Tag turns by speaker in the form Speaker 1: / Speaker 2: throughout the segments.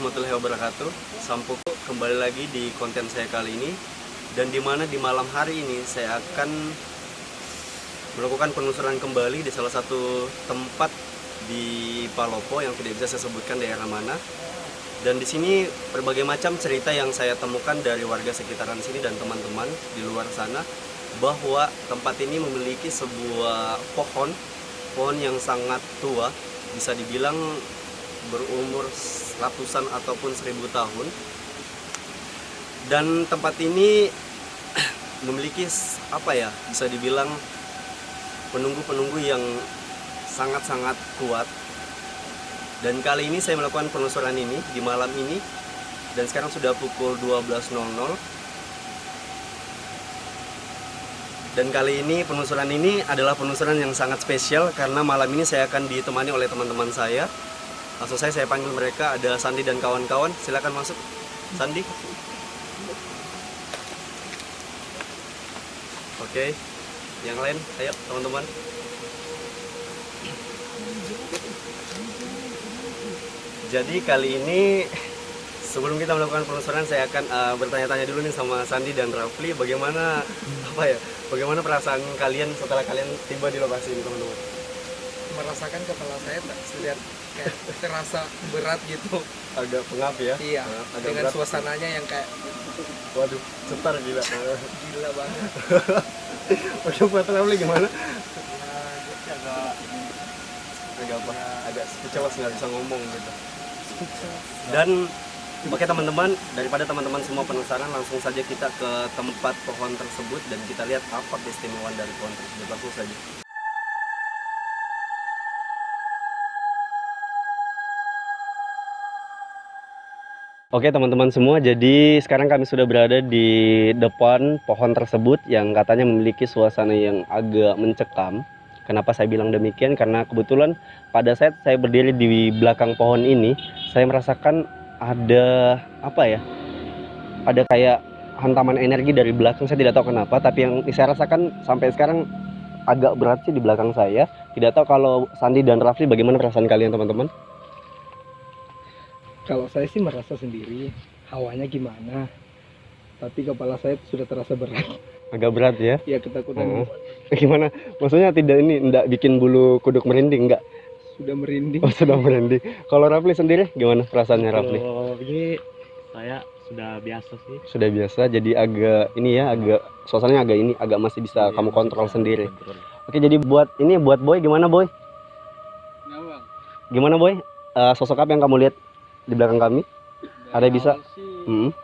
Speaker 1: warahmatullahi wabarakatuh. Sampuku kembali lagi di konten saya kali ini, dan dimana di malam hari ini saya akan melakukan penelusuran kembali di salah satu tempat di Palopo yang tidak bisa saya sebutkan daerah mana. Dan di sini berbagai macam cerita yang saya temukan dari warga sekitaran sini dan teman-teman di luar sana, bahwa tempat ini memiliki sebuah pohon yang sangat tua, bisa dibilang berumur ratusan ataupun 1000 tahun. Dan tempat ini memiliki bisa dibilang penunggu-penunggu yang sangat-sangat kuat. Dan kali ini saya melakukan penelusuran ini di malam ini, dan sekarang sudah pukul 12.00. Dan kali ini penelusuran ini adalah penelusuran yang sangat spesial karena malam ini saya akan ditemani oleh teman-teman saya. Langsung saya panggil mereka, ada Sandi dan kawan-kawan. Silakan masuk, Sandi. Oke, yang lain, ayo teman-teman. Jadi kali ini sebelum kita melakukan penelusuran, saya akan bertanya-tanya dulu nih sama Sandi dan Rafli, bagaimana perasaan kalian setelah kalian tiba di lokasi ini, teman-teman?
Speaker 2: Merasakan kepala saya terlihat kayak terasa berat gitu.
Speaker 1: Agak pengap ya?
Speaker 2: Iya,
Speaker 1: agak
Speaker 2: dengan
Speaker 1: berat.
Speaker 2: suasananya yang kayak
Speaker 1: Waduh, cetar gila.
Speaker 2: gila banget.
Speaker 1: Oke, buat Rafli gimana?
Speaker 2: Ya,
Speaker 1: agak kecewa, nggak bisa ngomong gitu. Dan oke teman-teman, daripada teman-teman semua penasaran, langsung saja kita ke tempat pohon tersebut dan kita lihat apa keistimewaan dari pohon tersebut. Langsung saja. Oke teman-teman semua, jadi sekarang kami sudah berada di depan pohon tersebut yang katanya memiliki suasana yang agak mencekam. Kenapa saya bilang demikian? Karena kebetulan pada saat saya berdiri di belakang pohon ini, saya merasakan ada ada kayak hantaman energi dari belakang. Saya tidak tahu kenapa, tapi yang saya rasakan sampai sekarang agak berat sih di belakang saya. Tidak tahu kalau Sandi dan Rafli bagaimana perasaan kalian, teman-teman?
Speaker 2: kalau saya sih merasa sendiri hawanya gimana, tapi kepala saya sudah terasa berat.
Speaker 1: Agak berat ya?
Speaker 2: Ya, ketakutan.
Speaker 1: Gimana? Maksudnya enggak bikin bulu kuduk merinding, enggak?
Speaker 2: Sudah merinding.
Speaker 1: Oh, sudah merinding. Kalau Rafli sendiri gimana perasaannya, Rafli?
Speaker 3: Kalau begini saya sudah biasa sih.
Speaker 1: Sudah biasa, jadi agak suasananya agak masih bisa kamu kontrol sendiri.
Speaker 3: Kontrol.
Speaker 1: Oke, jadi buat Boy gimana, Boy?
Speaker 2: Nah, Bang.
Speaker 1: Gimana, Boy? Sosok apa yang kamu lihat di belakang kami? Ada bisa?
Speaker 2: Gimana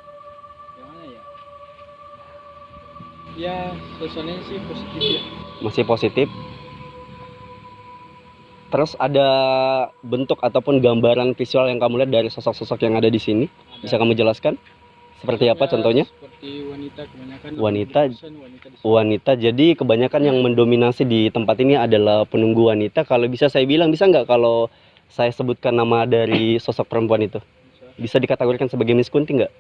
Speaker 2: ya? Ya, suasananya sih positif ya.
Speaker 1: Masih positif. Terus ada bentuk ataupun gambaran visual yang kamu lihat dari sosok-sosok yang ada di sini? Bisa kamu jelaskan? Seperti apa contohnya?
Speaker 2: Seperti wanita, kebanyakan
Speaker 1: Wanita.
Speaker 2: 80% di
Speaker 1: Wanita, jadi kebanyakan yang mendominasi di tempat ini adalah penunggu wanita. Kalau bisa saya bilang, bisa nggak kalau saya sebutkan nama dari sosok perempuan itu? Bisa dikategorikan sebagai Miss Kunti nggak?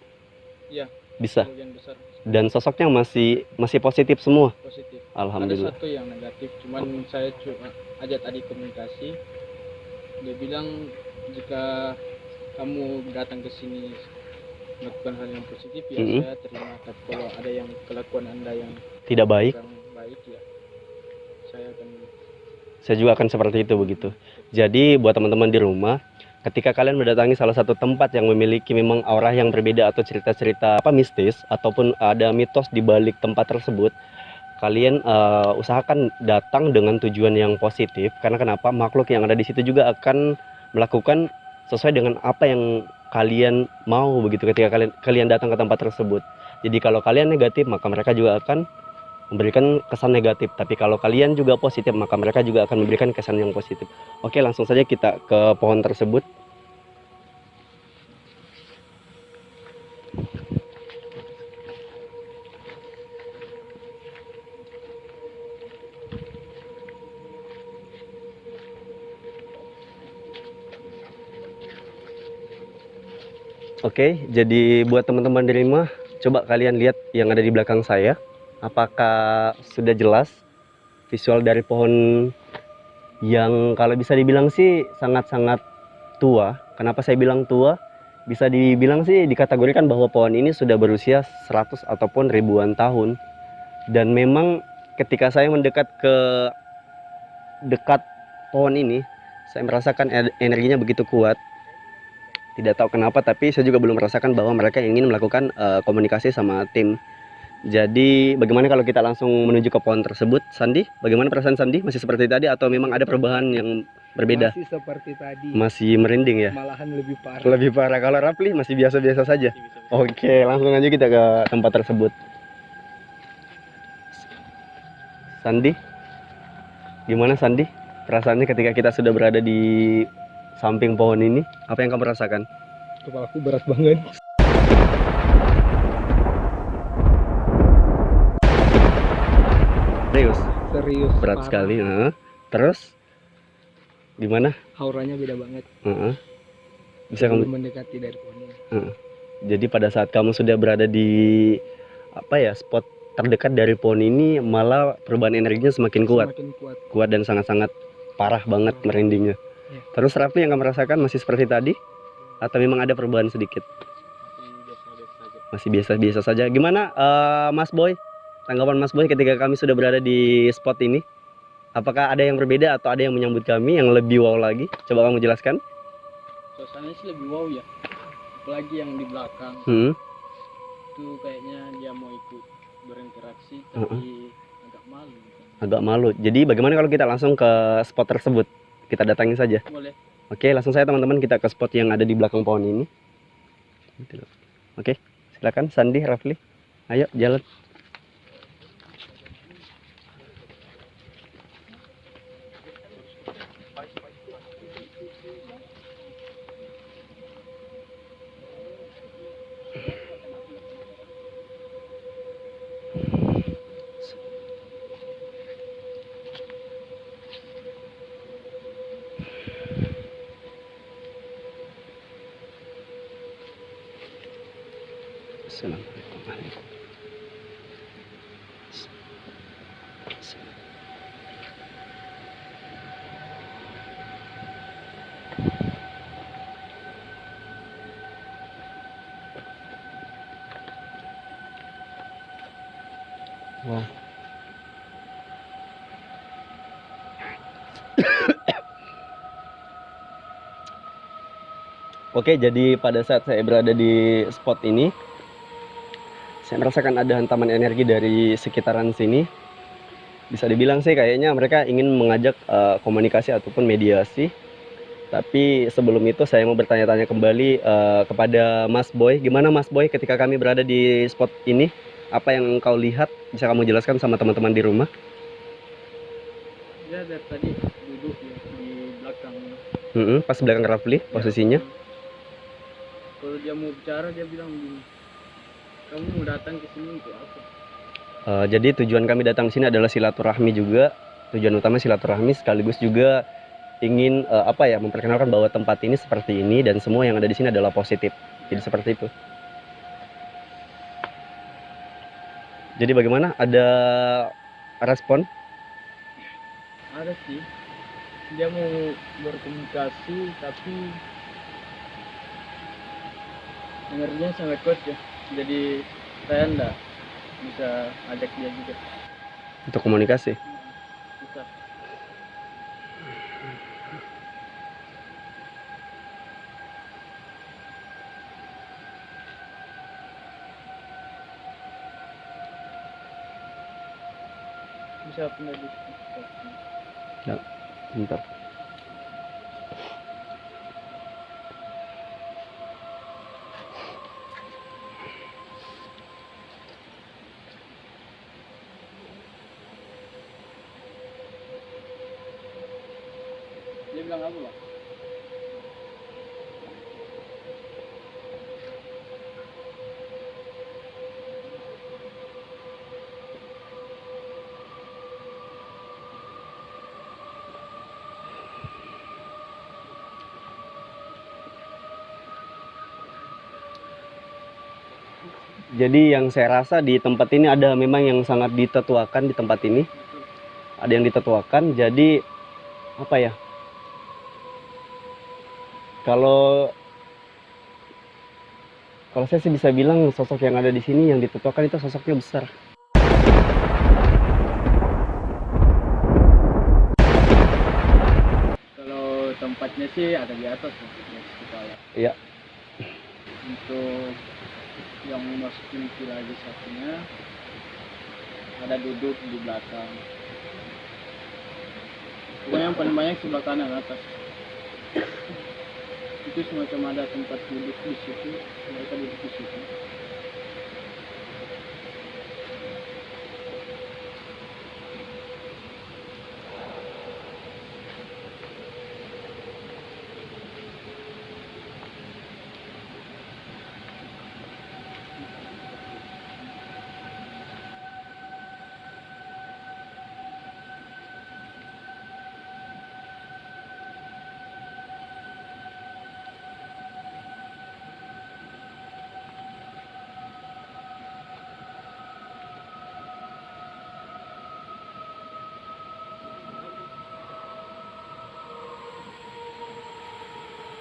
Speaker 2: Iya.
Speaker 1: Bisa.
Speaker 2: Bagian besar
Speaker 1: Dan sosoknya masih positif semua.
Speaker 2: positif.
Speaker 1: Alhamdulillah.
Speaker 2: Ada satu yang negatif, cuman saya cuma ajak tadi komunikasi. Dia bilang jika kamu datang ke sini melakukan hal yang positif ya saya terima. Tapi kalau ada yang kelakuan Anda yang
Speaker 1: Tidak baik,
Speaker 2: kurang baik ya
Speaker 1: saya juga akan seperti itu begitu. Jadi buat teman-teman di rumah, ketika kalian mendatangi salah satu tempat yang memiliki memang aura yang berbeda atau cerita-cerita mistis ataupun ada mitos di balik tempat tersebut, kalian usahakan datang dengan tujuan yang positif. Karena kenapa? Makhluk yang ada di situ juga akan melakukan sesuai dengan apa yang kalian mau begitu ketika kalian datang ke tempat tersebut. Jadi kalau kalian negatif, maka mereka juga akan memberikan kesan negatif. Tapi kalau kalian juga positif, maka mereka juga akan memberikan kesan yang positif. Oke, langsung saja kita ke pohon tersebut. Oke, jadi buat teman-teman di rumah, coba kalian lihat yang ada di belakang saya. Apakah sudah jelas visual dari pohon yang kalau bisa dibilang sih sangat-sangat tua. Kenapa saya bilang tua? bisa dibilang sih dikategorikan bahwa pohon ini sudah berusia 100 ataupun ribuan tahun. Dan memang ketika saya mendekat ke dekat pohon ini, saya merasakan energinya begitu kuat. Tidak tahu kenapa, tapi saya juga belum merasakan bahwa mereka ingin melakukan komunikasi sama tim. Jadi bagaimana kalau kita langsung menuju ke pohon tersebut, Sandi? Bagaimana perasaan Sandi? Masih seperti tadi atau memang ada perubahan yang berbeda?
Speaker 4: Masih seperti tadi,
Speaker 1: Masih merinding ya?
Speaker 4: malahan lebih parah.
Speaker 1: Lebih parah. Kalau Rafli masih biasa-biasa saja. Oke, langsung aja kita ke tempat tersebut. Sandi, gimana Sandi? Perasaannya ketika kita sudah berada di samping pohon ini, apa yang kamu rasakan?
Speaker 4: Kepalaku berat banget. Serius
Speaker 1: Berat
Speaker 4: parah.
Speaker 1: sekali. Terus gimana?
Speaker 4: Auranya beda banget.
Speaker 1: Bisa kamu?
Speaker 4: Sebelum mendekati dari pohonnya.
Speaker 1: Jadi pada saat kamu sudah berada di spot terdekat dari pohon ini, malah perubahan energinya semakin kuat,
Speaker 4: Semakin kuat.
Speaker 1: kuat dan sangat-sangat parah banget merindingnya.
Speaker 4: Iya.
Speaker 1: Terus Rafli, yang kamu rasakan masih seperti tadi atau memang ada perubahan sedikit? Masih biasa-biasa saja. Gimana Mas Boy? Tanggapan Mas Boy ketika kami sudah berada di spot ini? Apakah ada yang berbeda atau ada yang menyambut kami yang lebih wow lagi? Coba kamu jelaskan.
Speaker 2: Suasananya sih lebih wow ya, apalagi yang di belakang itu kayaknya dia mau ikut berinteraksi tapi agak malu.
Speaker 1: Agak malu. Jadi bagaimana kalau kita langsung ke spot tersebut? Kita datangi saja.
Speaker 2: Boleh.
Speaker 1: Oke, langsung saya teman-teman kita ke spot yang ada di belakang pohon ini. Oke, silakan Sandi, Rafli. Ayo jalan. Assalamualaikum. Wow. Oke, jadi pada saat saya berada di spot ini, saya merasakan ada hantaman energi dari sekitaran sini. Bisa dibilang sih kayaknya mereka ingin mengajak komunikasi ataupun mediasi. Tapi sebelum itu saya mau bertanya-tanya kembali kepada Mas Boy. Gimana Mas Boy ketika kami berada di spot ini? Apa yang engkau lihat? Bisa kamu jelaskan sama teman-teman di rumah?
Speaker 2: Dia dari tadi duduk ya, di belakang.
Speaker 1: Pas belakang Rafli posisinya.
Speaker 2: Kalau dia mau bicara dia bilang begini, kamu mau datang ke sini untuk apa?
Speaker 1: Jadi tujuan kami datang di sini adalah silaturahmi juga. Tujuan utama silaturahmi sekaligus juga ingin memperkenalkan bahwa tempat ini seperti ini dan semua yang ada di sini adalah positif. Jadi seperti itu. Jadi bagaimana? Ada respon?
Speaker 2: Ada sih, dia mau berkomunikasi tapi energinya sangat kuat ya, jadi saya enggak bisa ajak dia juga.
Speaker 1: Untuk komunikasi?
Speaker 2: Bisa. Bisa pindah di sini.
Speaker 1: Ya, bentar.
Speaker 2: Dia bilang apa Bang?
Speaker 1: Jadi yang saya rasa di tempat ini ada memang yang sangat ditetuakan di tempat ini. Ada yang ditetuakan, jadi apa ya? Kalau Kalau saya sih bisa bilang sosok yang ada di sini yang ditotokan itu sosoknya besar.
Speaker 2: Kalau tempatnya sih ada di atas ya, di atas kepala.
Speaker 1: Iya.
Speaker 2: Untuk yang masukin lagi satunya ada duduk di belakang. Pokoknya yang paling banyak sebelah kanan atas. Itu semacam ada tempat duduk di situ, mereka duduk di situ.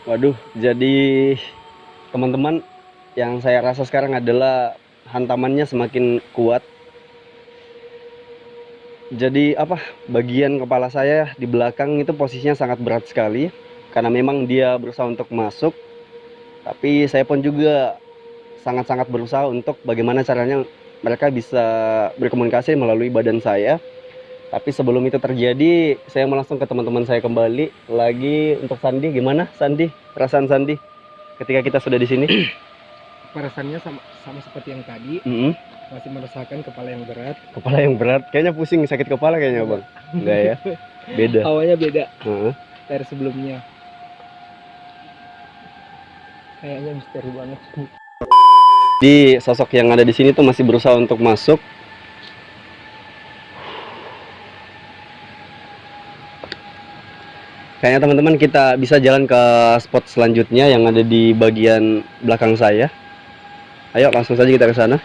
Speaker 1: Waduh, jadi teman-teman, yang saya rasa sekarang adalah hantamannya semakin kuat. Jadi bagian kepala saya di belakang itu posisinya sangat berat sekali karena memang dia berusaha untuk masuk, tapi saya pun juga sangat-sangat berusaha untuk bagaimana caranya mereka bisa berkomunikasi melalui badan saya. Tapi sebelum itu terjadi, saya mau langsung ke teman-teman saya kembali lagi untuk Sandi. Gimana Sandi? Perasaan Sandi ketika kita sudah di sini?
Speaker 4: Perasaannya sama seperti yang tadi,
Speaker 1: Mm-mm.
Speaker 4: masih merasakan kepala yang berat.
Speaker 1: Kepala yang berat, kayaknya pusing, sakit kepala kayaknya bang. Enggak ya? Beda.
Speaker 4: Awalnya beda
Speaker 1: Heeh.
Speaker 4: dari sebelumnya. Kayaknya misteri banget.
Speaker 1: Jadi sosok yang ada di sini tuh masih berusaha untuk masuk. Kayaknya teman-teman kita bisa jalan ke spot selanjutnya yang ada di bagian belakang saya. Ayo langsung saja kita ke sana.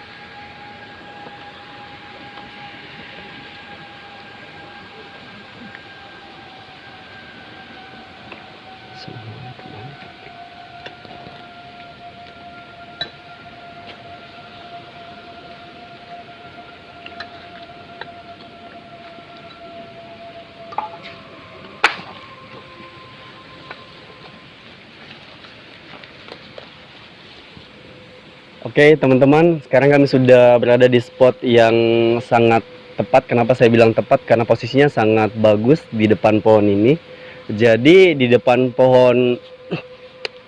Speaker 1: Oke teman-teman, sekarang kami sudah berada di spot yang sangat tepat. Kenapa saya bilang tepat? Karena posisinya sangat bagus di depan pohon ini. Jadi di depan pohon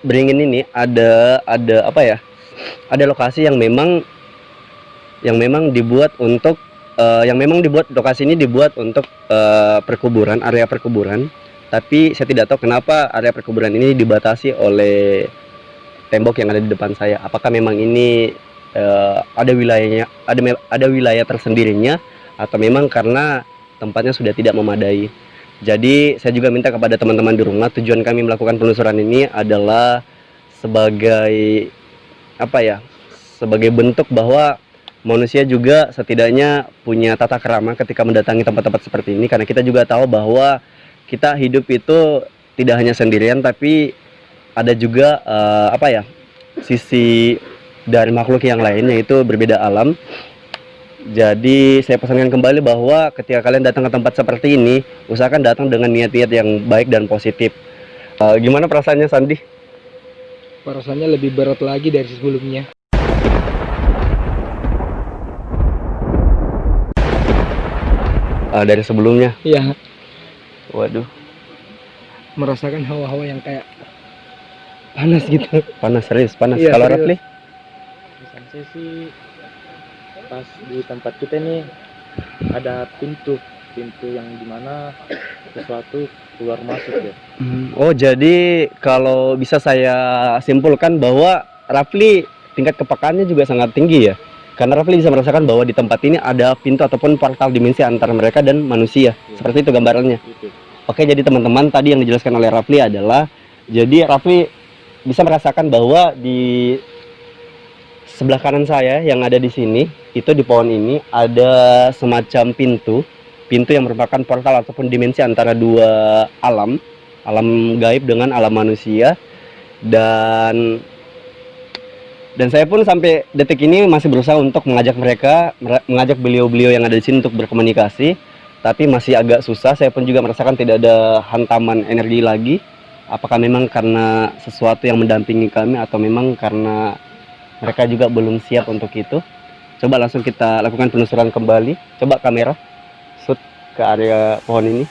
Speaker 1: beringin ini ada Ada lokasi yang memang dibuat untuk lokasi ini dibuat untuk perkuburan, area perkuburan. Tapi saya tidak tahu kenapa area perkuburan ini dibatasi oleh tembok yang ada di depan saya. Apakah memang ini ada wilayah tersendirinya atau memang karena tempatnya sudah tidak memadai. Jadi saya juga minta kepada teman-teman di rumah, tujuan kami melakukan penelusuran ini adalah sebagai sebagai bentuk bahwa manusia juga setidaknya punya tata krama ketika mendatangi tempat-tempat seperti ini, karena kita juga tahu bahwa kita hidup itu tidak hanya sendirian, tapi ada juga sisi dari makhluk yang lain, yaitu berbeda alam. Jadi saya pesankan kembali bahwa ketika kalian datang ke tempat seperti ini, usahakan datang dengan niat-niat yang baik dan positif. Gimana perasaannya Sandi?
Speaker 4: Perasaannya lebih berat lagi dari sebelumnya.
Speaker 1: Dari sebelumnya?
Speaker 4: Iya,
Speaker 1: Waduh,
Speaker 4: merasakan hawa-hawa yang kayak panas gitu.
Speaker 1: panas, serius panas.
Speaker 4: Iya,
Speaker 1: Kalau
Speaker 4: serius.
Speaker 1: Rafli?
Speaker 3: Pesan saya sih pas di tempat kita ini ada pintu yang dimana sesuatu keluar masuk ya.
Speaker 1: Oh, jadi kalau bisa saya simpulkan bahwa Rafli tingkat kepekaannya juga sangat tinggi ya. Karena Rafli bisa merasakan bahwa di tempat ini ada pintu ataupun portal dimensi antara mereka dan manusia. Seperti itu gambarannya.
Speaker 3: Itu.
Speaker 1: Oke, jadi teman-teman, tadi yang dijelaskan oleh Rafli adalah, jadi Rafli bisa merasakan bahwa di sebelah kanan saya yang ada di sini, itu di pohon ini ada semacam pintu yang merupakan portal ataupun dimensi antara dua alam gaib dengan alam manusia. Dan Dan saya pun sampai detik ini masih berusaha untuk mengajak beliau-beliau yang ada di sini untuk berkomunikasi, tapi masih agak susah. Saya pun juga merasakan tidak ada hantaman energi lagi. Apakah memang karena sesuatu yang mendampingi kami atau memang karena mereka juga belum siap untuk itu? Coba langsung kita lakukan penelusuran kembali. Coba kamera shoot ke area pohon ini.